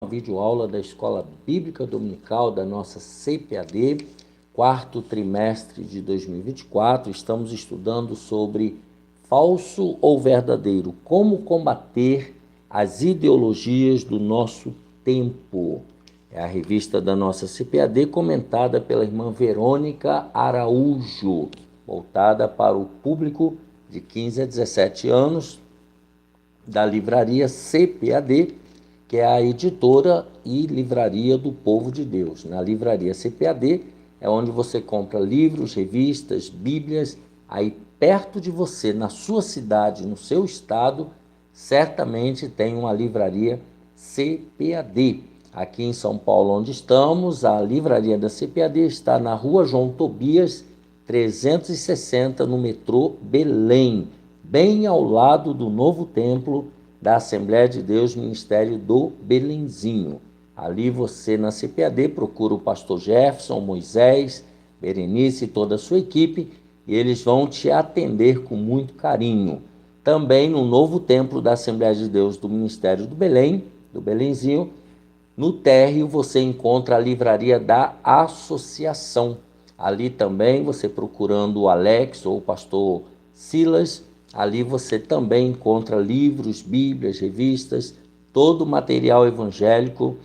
videoaula da Escola Bíblica Dominical da nossa CPAD, quarto trimestre de 2024. Estamos estudando sobre falso ou verdadeiro, como combater as ideologias do nosso tempo. É a revista da nossa CPAD, comentada pela irmã Verônica Araújo, voltada para o público de 15 a 17 anos, da livraria CPAD, que é a editora e livraria do povo de Deus. Na livraria CPAD é onde você compra livros, revistas, bíblias. Aí perto de você, na sua cidade, no seu estado, certamente tem uma livraria CPAD. Aqui em São Paulo, onde estamos, a livraria da CPAD está na rua João Tobias, 360, no metrô Belém, bem ao lado do novo templo da Assembleia de Deus, Ministério do Belenzinho. Ali você, na CPAD, procura o pastor Jefferson, Moisés, Berenice e toda a sua equipe, e eles vão te atender com muito carinho. Também no novo templo da Assembleia de Deus do Ministério do Belém, do Belenzinho, no térreo você encontra a livraria da Associação. Ali também, você procurando o Alex ou o pastor Silas, ali você também encontra livros, bíblias, revistas, todo o material evangélico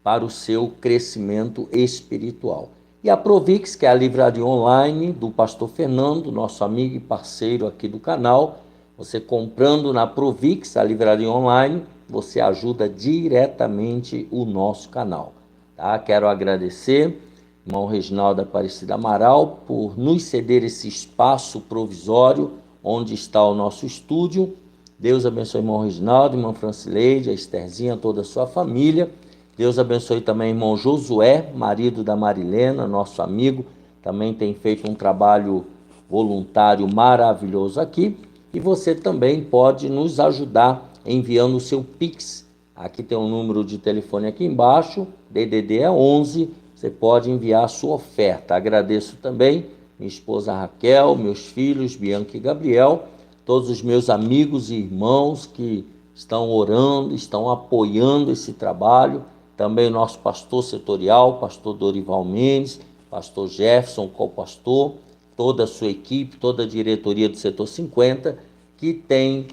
para o seu crescimento espiritual. E a Provix, que é a livraria online do pastor Fernando, nosso amigo e parceiro aqui do canal. Você comprando na Provix, a livraria online, você ajuda diretamente o nosso canal. Tá? Quero agradecer irmão Reginaldo Aparecida Amaral por nos ceder esse espaço provisório onde está o nosso estúdio. Deus abençoe irmão Reginaldo, irmã Francileide, a Estherzinha, toda a sua família. Deus abençoe também irmão Josué, marido da Marilena, nosso amigo, também tem feito um trabalho voluntário maravilhoso aqui. E você também pode nos ajudar enviando o seu Pix. Aqui tem um número de telefone aqui embaixo, DDD é 11, você pode enviar a sua oferta. Agradeço também minha esposa Raquel, meus filhos Bianca e Gabriel, todos os meus amigos e irmãos que estão orando, estão apoiando esse trabalho. Também o nosso pastor setorial, pastor Dorival Mendes, pastor Jefferson, co-pastor, toda a sua equipe, toda a diretoria do Setor 50, que tem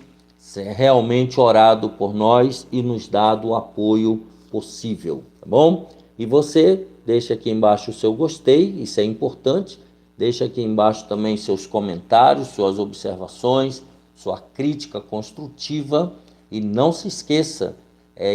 realmente orado por nós e nos dado o apoio possível, tá bom? E você deixa aqui embaixo o seu gostei, isso é importante, deixa aqui embaixo também seus comentários, suas observações, sua crítica construtiva e não se esqueça,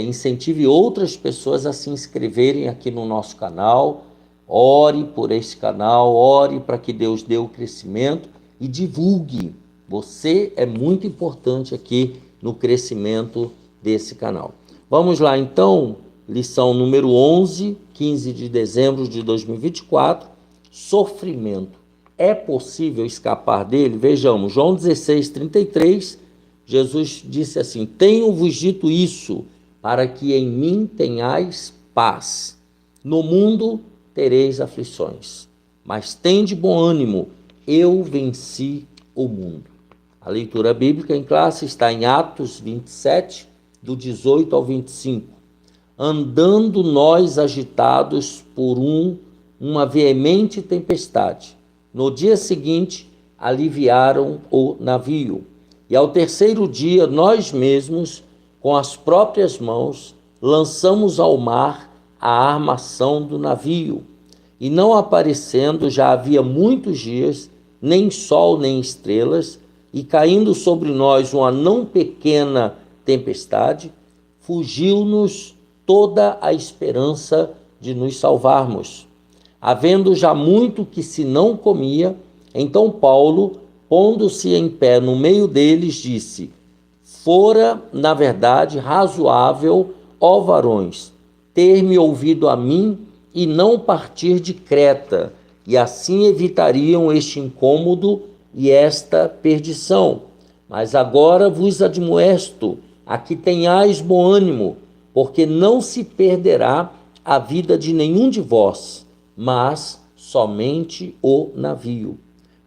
incentive outras pessoas a se inscreverem aqui no nosso canal, ore por esse canal, ore para que Deus dê o crescimento e divulgue. Você é muito importante aqui no crescimento desse canal. Vamos lá então, lição número 11, 15 de dezembro de 2024, sofrimento. É possível escapar dele? Vejamos, João 16, 33, Jesus disse assim: tenho-vos dito isso, para que em mim tenhais paz. No mundo tereis aflições, mas tende bom ânimo, eu venci o mundo. A leitura bíblica em classe está em Atos 27, do 18 ao 25. Andando nós agitados por uma veemente tempestade, no dia seguinte aliviaram o navio. E ao terceiro dia, nós mesmos, com as próprias mãos, lançamos ao mar a armação do navio. E não aparecendo, já havia muitos dias, nem sol nem estrelas, e caindo sobre nós uma não pequena tempestade, fugiu-nos toda a esperança de nos salvarmos. Havendo já muito que se não comia, então Paulo, pondo-se em pé no meio deles, disse: fora, na verdade, razoável, ó varões, ter-me ouvido a mim e não partir de Creta, e assim evitariam este incômodo e esta perdição. Mas agora vos admoesto, a que tenhais bom ânimo, porque não se perderá a vida de nenhum de vós, mas somente o navio.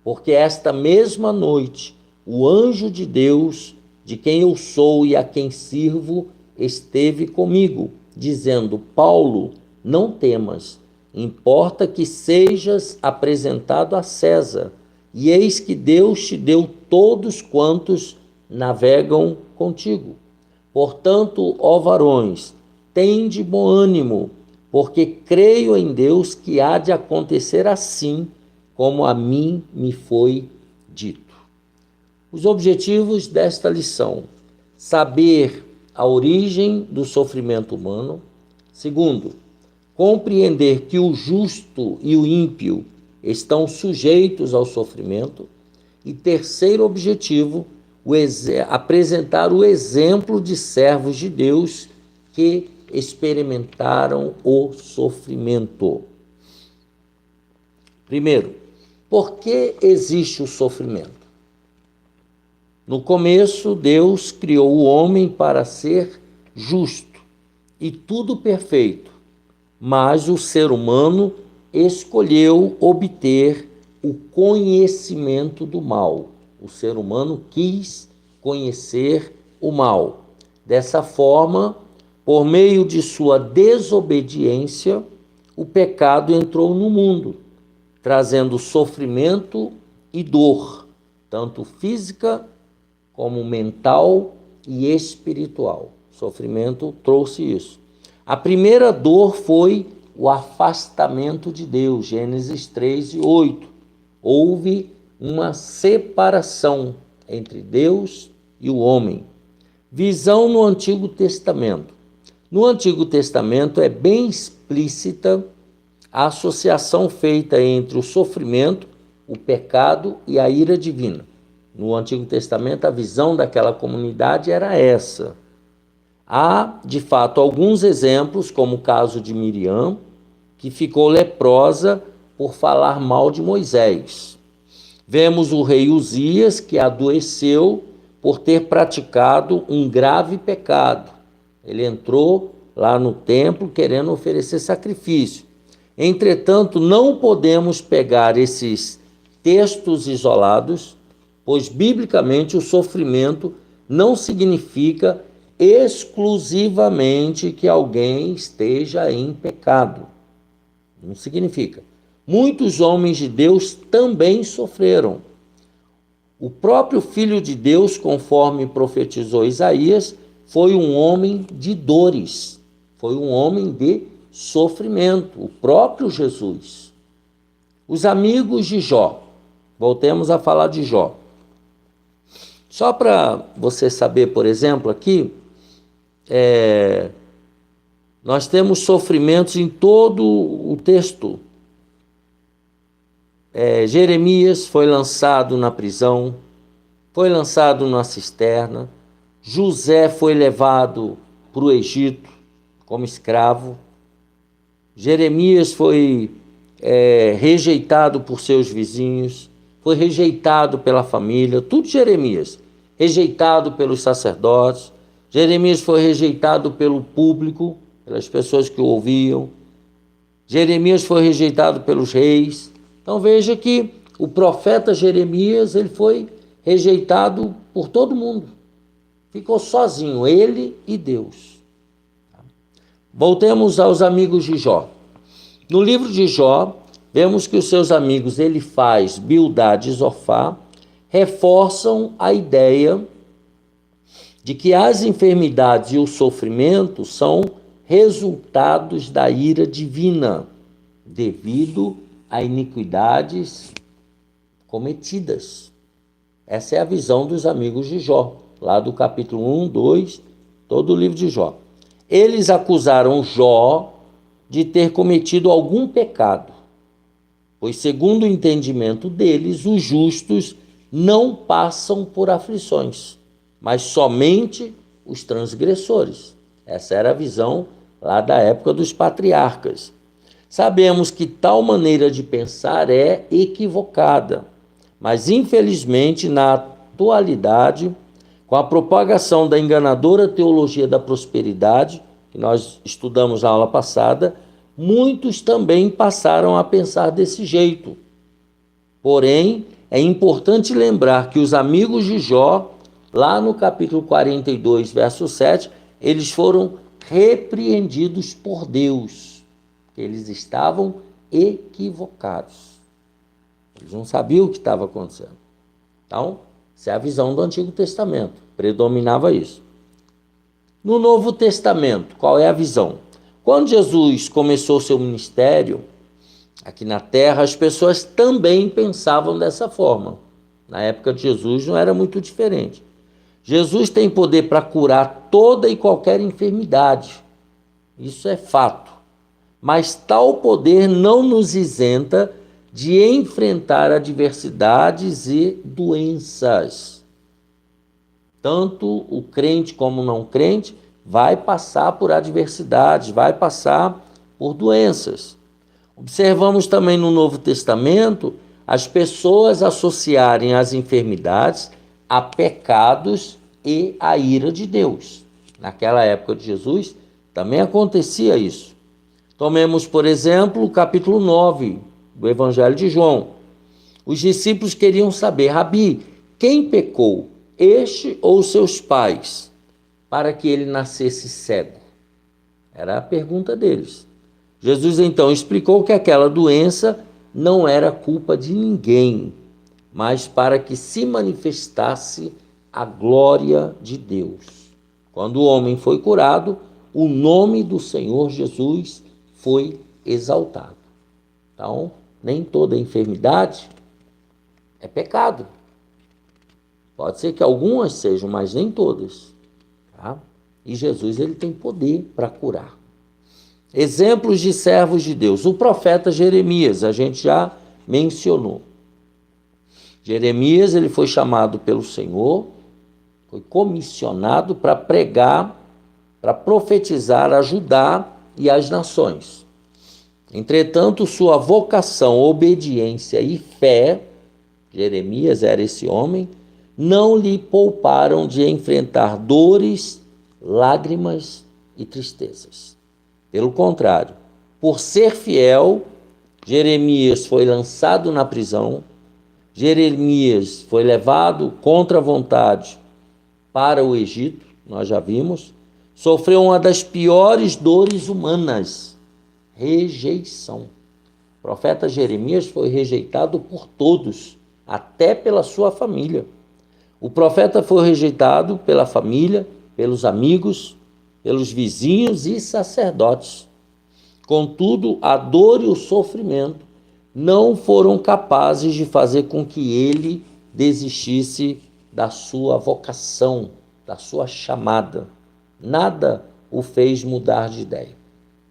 Porque esta mesma noite o anjo de Deus, de quem eu sou e a quem sirvo, esteve comigo, dizendo: Paulo, não temas, importa que sejas apresentado a César, e eis que Deus te deu todos quantos navegam contigo. Portanto, ó varões, tende bom ânimo, porque creio em Deus que há de acontecer assim como a mim me foi dito. Os objetivos desta lição: saber a origem do sofrimento humano. Segundo, compreender que o justo e o ímpio estão sujeitos ao sofrimento. E terceiro objetivo, apresentar o exemplo de servos de Deus que experimentaram o sofrimento. Primeiro, por que existe o sofrimento? No começo, Deus criou o homem para ser justo e tudo perfeito, mas o ser humano escolheu obter o conhecimento do mal. O ser humano quis conhecer o mal. Dessa forma, por meio de sua desobediência, o pecado entrou no mundo, trazendo sofrimento e dor, tanto física como mental e espiritual. O sofrimento trouxe isso. A primeira dor foi o afastamento de Deus, Gênesis 3:8. Houve uma separação entre Deus e o homem. Visão no Antigo Testamento. No Antigo Testamento é bem explícita a associação feita entre o sofrimento, o pecado e a ira divina. No Antigo Testamento, a visão daquela comunidade era essa. Há, de fato, alguns exemplos, como o caso de Miriam, que ficou leprosa por falar mal de Moisés. Vemos o rei Uzias, que adoeceu por ter praticado um grave pecado. Ele entrou lá no templo querendo oferecer sacrifício. Entretanto, não podemos pegar esses textos isolados, pois biblicamente o sofrimento não significa exclusivamente que alguém esteja em pecado. Não significa. Muitos homens de Deus também sofreram. O próprio Filho de Deus, conforme profetizou Isaías, foi um homem de dores, foi um homem de sofrimento, o próprio Jesus. Os amigos de Jó, voltemos a falar de Jó. Só para você saber, por exemplo, aqui, nós temos sofrimentos em todo o texto. Jeremias foi lançado na prisão, foi lançado na cisterna. José foi levado para o Egito como escravo. Jeremias foi rejeitado por seus vizinhos, foi rejeitado pela família, tudo Jeremias. Rejeitado pelos sacerdotes. Jeremias foi rejeitado pelo público, pelas pessoas que o ouviam. Jeremias foi rejeitado pelos reis. Então veja que o profeta Jeremias, ele foi rejeitado por todo mundo. Ficou sozinho, ele e Deus. Voltemos aos amigos de Jó. No livro de Jó, vemos que os seus amigos Elifaz, Bildade e Zofar reforçam a ideia de que as enfermidades e o sofrimento são resultados da ira divina, devido a iniquidades cometidas. Essa é a visão dos amigos de Jó, lá do capítulo 1, 2, todo o livro de Jó. Eles acusaram Jó de ter cometido algum pecado, pois, segundo o entendimento deles, os justos não passam por aflições, mas somente os transgressores. Essa era a visão lá da época dos patriarcas. Sabemos que tal maneira de pensar é equivocada, mas infelizmente na atualidade, com a propagação da enganadora teologia da prosperidade, que nós estudamos na aula passada, muitos também passaram a pensar desse jeito. Porém, é importante lembrar que os amigos de Jó, lá no capítulo 42, verso 7, eles foram repreendidos por Deus. Eles estavam equivocados. Eles não sabiam o que estava acontecendo. Então, essa é a visão do Antigo Testamento. Predominava isso. No Novo Testamento, qual é a visão? Quando Jesus começou seu ministério aqui na Terra, as pessoas também pensavam dessa forma. Na época de Jesus não era muito diferente. Jesus tem poder para curar toda e qualquer enfermidade. Isso é fato. Mas tal poder não nos isenta de enfrentar adversidades e doenças. Tanto o crente como o não crente vai passar por adversidades, vai passar por doenças. Observamos também no Novo Testamento as pessoas associarem as enfermidades a pecados e a ira de Deus. Naquela época de Jesus também acontecia isso. Tomemos, por exemplo, o capítulo 9 do Evangelho de João. Os discípulos queriam saber: Rabi, quem pecou, este ou seus pais, para que ele nascesse cego? Era a pergunta deles. Jesus então explicou que aquela doença não era culpa de ninguém, mas para que se manifestasse a glória de Deus. Quando o homem foi curado, o nome do Senhor Jesus foi exaltado. Então, nem toda enfermidade é pecado. Pode ser que algumas sejam, mas nem todas. Tá? E Jesus, ele tem poder para curar. Exemplos de servos de Deus. O profeta Jeremias, a gente já mencionou. Jeremias, ele foi chamado pelo Senhor, foi comissionado para pregar, para profetizar a Judá e as nações. Entretanto, sua vocação, obediência e fé, Jeremias era esse homem, não lhe pouparam de enfrentar dores, lágrimas e tristezas. Pelo contrário, por ser fiel, Jeremias foi lançado na prisão, Jeremias foi levado contra a vontade para o Egito, nós já vimos, sofreu uma das piores dores humanas, rejeição. O profeta Jeremias foi rejeitado por todos, até pela sua família. O profeta foi rejeitado pela família, pelos amigos, pelos vizinhos e sacerdotes. Contudo, a dor e o sofrimento não foram capazes de fazer com que ele desistisse da sua vocação, da sua chamada. Nada o fez mudar de ideia.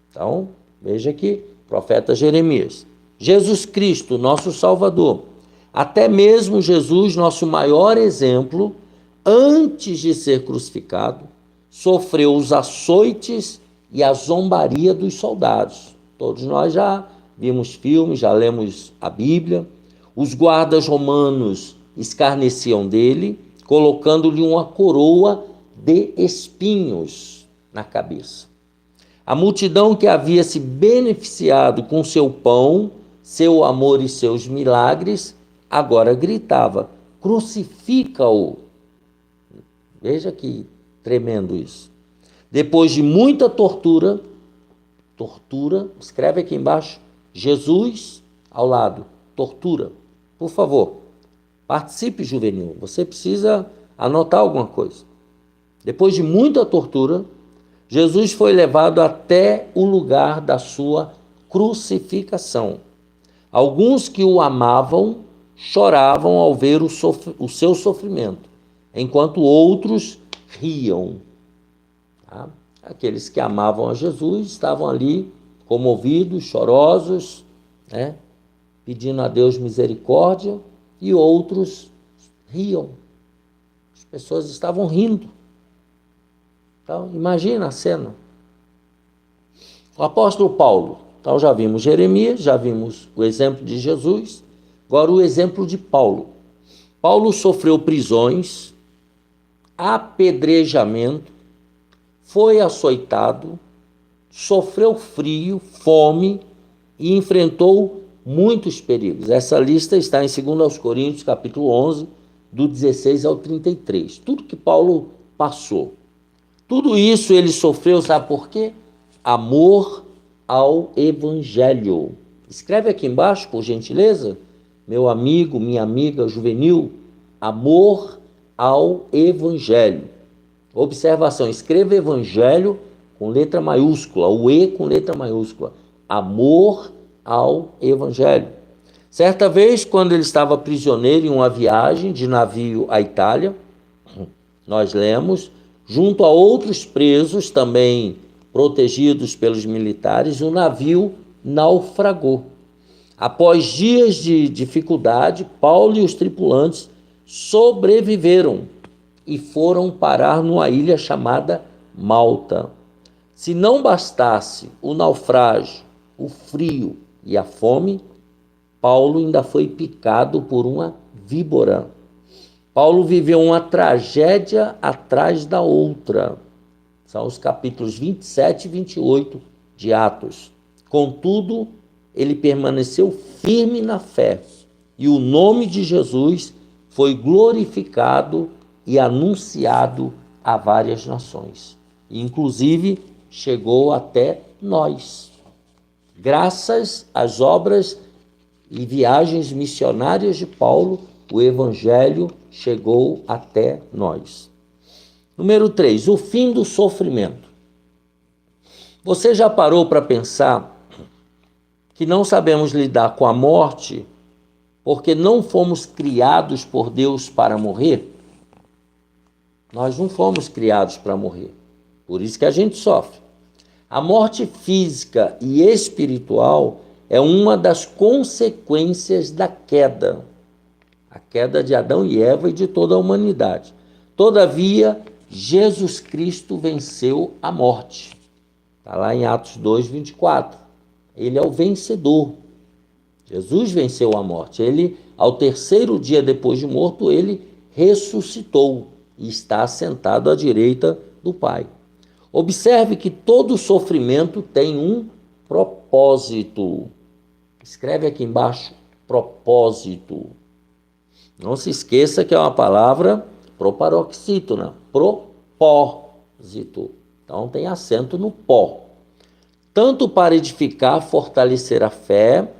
Então, veja aqui, profeta Jeremias. Jesus Cristo, nosso Salvador. Até mesmo Jesus, nosso maior exemplo, antes de ser crucificado, sofreu os açoites e a zombaria dos soldados. Todos nós já vimos filmes, já lemos a Bíblia. Os guardas romanos escarneciam dele, colocando-lhe uma coroa de espinhos na cabeça. A multidão que havia se beneficiado com seu pão, seu amor e seus milagres, agora gritava: crucifica-o. Veja que tremendo isso. Depois de muita tortura, escreve aqui embaixo, Jesus ao lado, tortura. Por favor, participe, juvenil, você precisa anotar alguma coisa. Depois de muita tortura, Jesus foi levado até o lugar da sua crucificação. Alguns que o amavam choravam ao ver o seu sofrimento, enquanto outros riam. Tá? Aqueles que amavam a Jesus estavam ali comovidos, chorosos, né? Pedindo a Deus misericórdia, e outros riam. As pessoas estavam rindo. Então, imagina a cena. O apóstolo Paulo. Então, já vimos Jeremias, já vimos o exemplo de Jesus, agora o exemplo de Paulo. Paulo sofreu prisões, apedrejamento, foi açoitado, sofreu frio, fome e enfrentou muitos perigos. Essa lista está em 2 Coríntios, capítulo 11, do 16 ao 33. Tudo que Paulo passou. Tudo isso ele sofreu, sabe por quê? Amor ao Evangelho. Escreve aqui embaixo, por gentileza, meu amigo, minha amiga juvenil, amor ao Evangelho. Observação, escreva Evangelho com letra maiúscula, o E com letra maiúscula. Amor ao Evangelho. Certa vez, quando ele estava prisioneiro em uma viagem de navio à Itália, nós lemos, junto a outros presos, também protegidos pelos militares, o navio naufragou. Após dias de dificuldade, Paulo e os tripulantes sobreviveram e foram parar numa ilha chamada Malta. Se não bastasse o naufrágio, o frio e a fome, Paulo ainda foi picado por uma víbora. Paulo viveu uma tragédia atrás da outra. São os capítulos 27 e 28 de Atos. Contudo, ele permaneceu firme na fé e o nome de Jesus foi glorificado e anunciado a várias nações. Inclusive, chegou até nós. Graças às obras e viagens missionárias de Paulo, o Evangelho chegou até nós. Número 3, o fim do sofrimento. Você já parou para pensar que não sabemos lidar com a morte porque não fomos criados por Deus para morrer? Nós não fomos criados para morrer. Por isso que a gente sofre. A morte física e espiritual é uma das consequências da queda. A queda de Adão e Eva e de toda a humanidade. Todavia, Jesus Cristo venceu a morte. Está lá em Atos 2, 24. Ele é o vencedor. Jesus venceu a morte. Ele, ao terceiro dia depois de morto, ele ressuscitou e está assentado à direita do Pai. Observe que todo sofrimento tem um propósito. Escreve aqui embaixo, propósito. Não se esqueça que é uma palavra proparoxítona, propósito. Então tem acento no pó. Tanto para edificar, fortalecer a fé,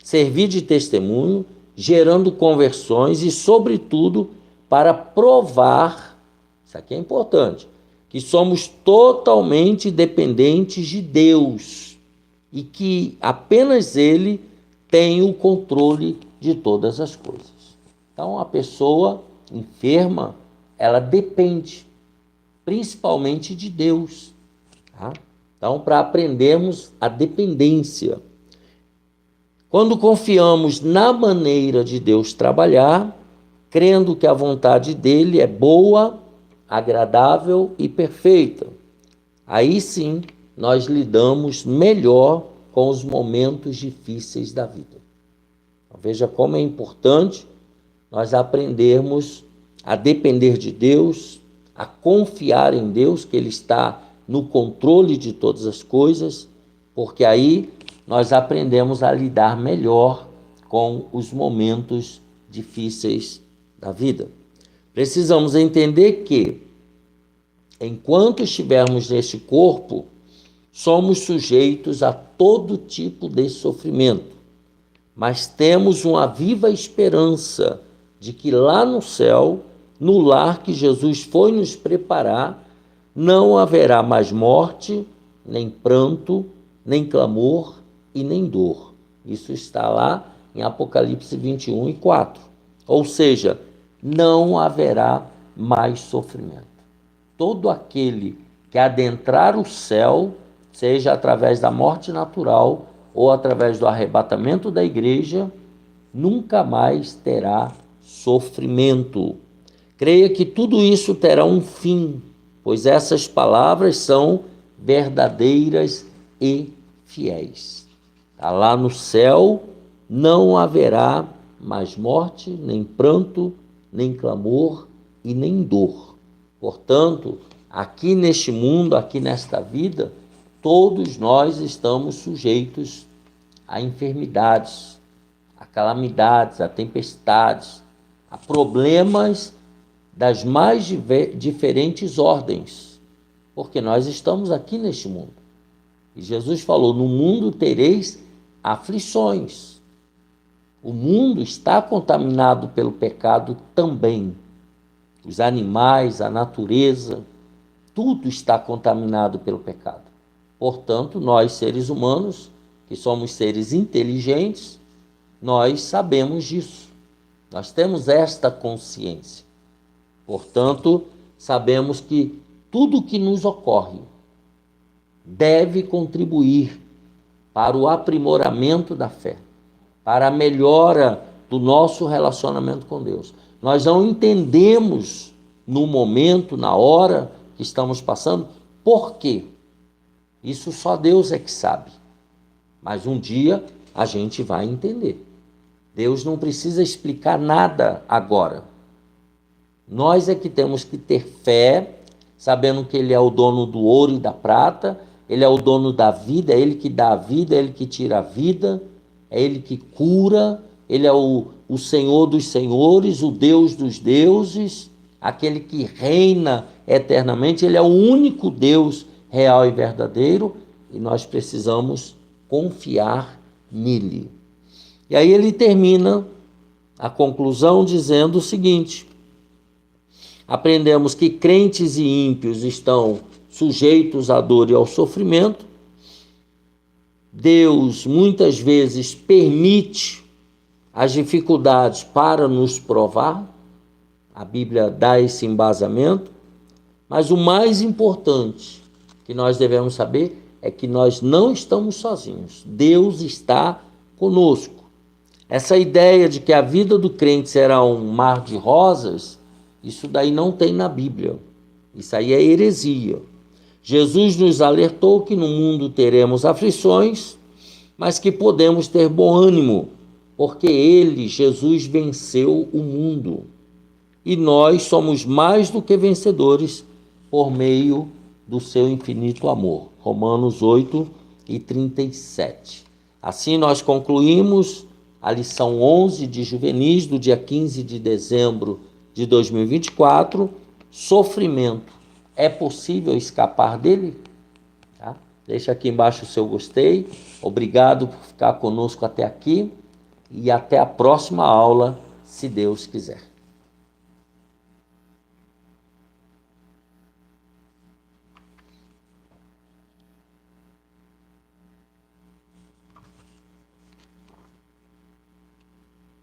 servir de testemunho, gerando conversões e, sobretudo, para provar, isso aqui é importante, que somos totalmente dependentes de Deus e que apenas Ele tem o controle de todas as coisas. Então, a pessoa enferma, ela depende principalmente de Deus. Tá? Então, para aprendermos a dependência. Quando confiamos na maneira de Deus trabalhar, crendo que a vontade dele é boa, agradável e perfeita, aí sim nós lidamos melhor com os momentos difíceis da vida. Então, veja como é importante nós aprendermos a depender de Deus, a confiar em Deus, que Ele está no controle de todas as coisas, porque aí nós aprendemos a lidar melhor com os momentos difíceis da vida. Precisamos entender que, enquanto estivermos neste corpo, somos sujeitos a todo tipo de sofrimento, mas temos uma viva esperança de que lá no céu, no lar que Jesus foi nos preparar, não haverá mais morte, nem pranto, nem clamor e nem dor. Isso está lá em Apocalipse 21 e 4. Ou seja, não haverá mais sofrimento. Todo aquele que adentrar o céu, seja através da morte natural ou através do arrebatamento da igreja, nunca mais terá sofrimento. Creia que tudo isso terá um fim, pois essas palavras são verdadeiras e fiéis. Lá no céu não haverá mais morte, nem pranto, nem clamor e nem dor. Portanto, aqui neste mundo, aqui nesta vida, todos nós estamos sujeitos a enfermidades, a calamidades, a tempestades, a problemas das mais diferentes ordens. porque nós estamos aqui neste mundo. E Jesus falou: no mundo tereis aflições. O mundo está contaminado pelo pecado também. Os animais, a natureza, tudo está contaminado pelo pecado. Portanto, nós, seres humanos, que somos seres inteligentes, nós sabemos disso. Nós temos esta consciência. Portanto, sabemos que tudo que nos ocorre deve contribuir para o aprimoramento da fé, para a melhora do nosso relacionamento com Deus. Nós não entendemos no momento, na hora que estamos passando, por quê. Isso só Deus é que sabe. Mas um dia a gente vai entender. Deus não precisa explicar nada agora. Nós é que temos que ter fé, sabendo que Ele é o dono do ouro e da prata, Ele é o dono da vida, é Ele que dá a vida, é Ele que tira a vida, é Ele que cura, Ele é o Senhor dos senhores, o Deus dos deuses, aquele que reina eternamente. Ele é o único Deus real e verdadeiro, e nós precisamos confiar nele. E aí ele termina a conclusão dizendo o seguinte: aprendemos que crentes e ímpios estão sujeitos à dor e ao sofrimento. Deus muitas vezes permite as dificuldades para nos provar. A Bíblia dá esse embasamento. Mas o mais importante que nós devemos saber é que nós não estamos sozinhos. Deus está conosco. Essa ideia de que a vida do crente será um mar de rosas, isso daí não tem na Bíblia. Isso aí é heresia. Jesus nos alertou que no mundo teremos aflições, mas que podemos ter bom ânimo, porque Ele, Jesus, venceu o mundo. E nós somos mais do que vencedores por meio do seu infinito amor. Romanos 8:37. Assim nós concluímos a lição 11 de Juvenis, do dia 15 de dezembro de 2024, sofrimento. É possível escapar dele? Tá? Deixa aqui embaixo o seu gostei. Obrigado por ficar conosco até aqui e até a próxima aula, se Deus quiser.